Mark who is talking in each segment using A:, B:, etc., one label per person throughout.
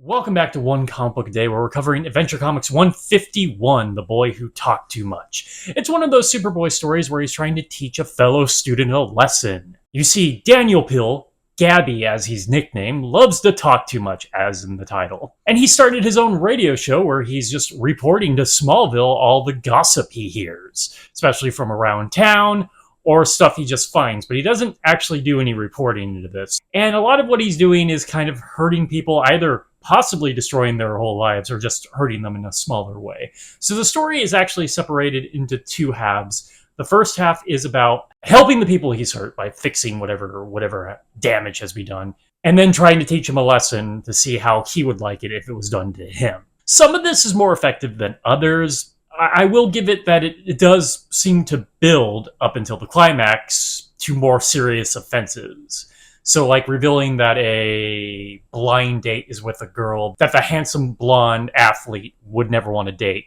A: Welcome back to One Comic Book a Day, where we're covering Adventure Comics 151, The Boy Who Talked Too Much. It's one of those Superboy stories where he's trying to teach a fellow student a lesson. You see, Daniel Pill, Gabby as he's nicknamed, loves to talk too much, as in the title. And he started his own radio show where he's just reporting to Smallville all the gossip he hears, especially from around town, or stuff he just finds, but he doesn't actually do any reporting into this. And a lot of what he's doing is kind of hurting people, either possibly destroying their whole lives or just hurting them in a smaller way. So the story is actually separated into two halves. The first half is about helping the people he's hurt by fixing whatever damage has been done, and then trying to teach him a lesson to see how he would like it if it was done to him. Some of this is more effective than others. I will give it that it does seem to build up until the climax to more serious offenses. So, like revealing that a blind date is with a girl that the handsome blonde athlete would never want to date.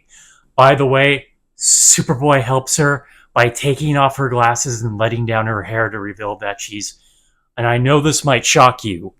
A: By the way, Superboy helps her by taking off her glasses and letting down her hair to reveal that she's, and I know this might shock you,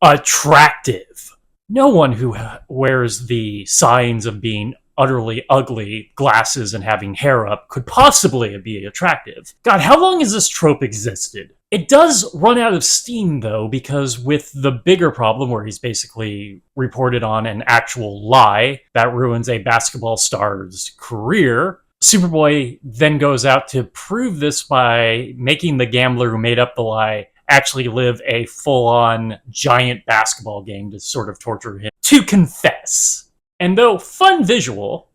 A: attractive. No one who wears the signs of being utterly ugly, glasses, and having hair up could possibly be attractive. God, how long has this trope existed? It does run out of steam, though, because with the bigger problem where he's basically reported on an actual lie that ruins a basketball star's career, Superboy then goes out to prove this by making the gambler who made up the lie actually live a full-on giant basketball game to sort of torture him to confess. And though fun visual,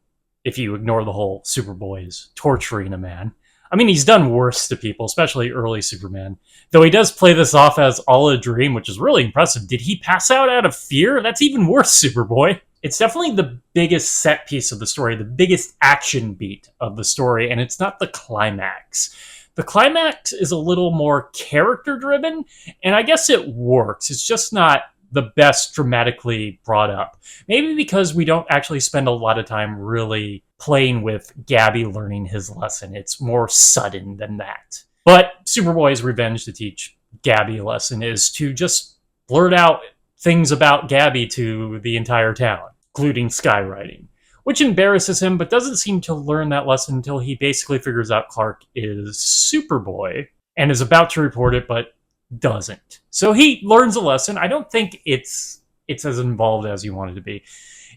A: if you ignore the whole Superboy is torturing a man, I mean, he's done worse to people, especially early Superman. Though he does play this off as all a dream, which is really impressive. Did he pass out of fear? That's even worse, Superboy. It's definitely the biggest set piece of the story, the biggest action beat of the story, and it's not the climax. The climax is a little more character-driven, and I guess it works. It's just not the best dramatically brought up. Maybe because we don't actually spend a lot of time really playing with Gabby learning his lesson. It's more sudden than that. But Superboy's revenge to teach Gabby a lesson is to just blurt out things about Gabby to the entire town, including skywriting, which embarrasses him, but doesn't seem to learn that lesson until he basically figures out Clark is Superboy and is about to report it, but doesn't. So he learns a lesson. I don't think it's as involved as you want it to be.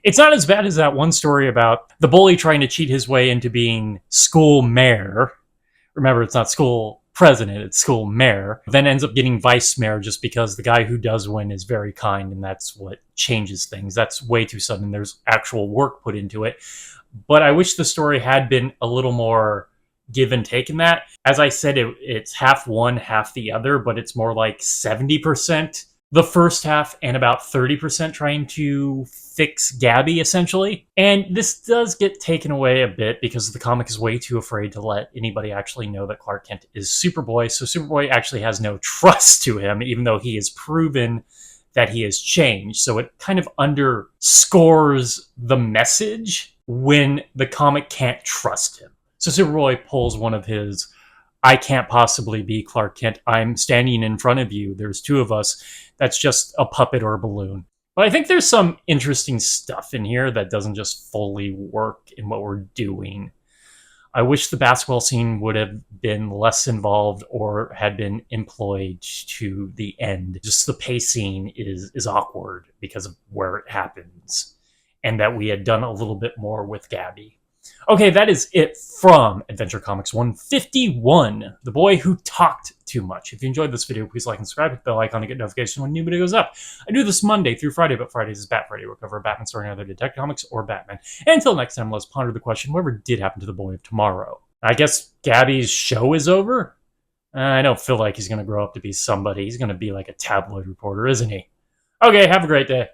A: It's not as bad as that one story about the bully trying to cheat his way into being school mayor. Remember, it's not school president, it's school mayor. Then ends up getting vice mayor just because the guy who does win is very kind, and that's what changes things. That's way too sudden. There's actual work put into it. But I wish the story had been a little more give and take in that. As I said, it's half one, half the other, but it's more like 70% the first half and about 30% trying to fix Gabby, essentially. And this does get taken away a bit because the comic is way too afraid to let anybody actually know that Clark Kent is Superboy, so Superboy actually has no trust to him, even though he has proven that he has changed. So it kind of underscores the message when the comic can't trust him. So Superboy pulls one of his, I can't possibly be Clark Kent. I'm standing in front of you. There's two of us. That's just a puppet or a balloon. But I think there's some interesting stuff in here that doesn't just fully work in what we're doing. I wish the basketball scene would have been less involved or had been employed to the end. Just the pacing is awkward because of where it happens. And that we had done a little bit more with Gabby. Okay, that is it from Adventure Comics 151, The Boy Who Talked Too Much. If you enjoyed this video, please like and subscribe, hit the bell icon to get notifications when a new video goes up. I do this Monday through Friday, but Fridays is Bat Friday. We'll cover a Batman story and other Detective Comics or Batman. And until next time, let's ponder the question, whatever did happen to the boy of tomorrow? I guess Gabby's show is over? I don't feel like he's going to grow up to be somebody. He's going to be like a tabloid reporter, isn't he? Okay, have a great day.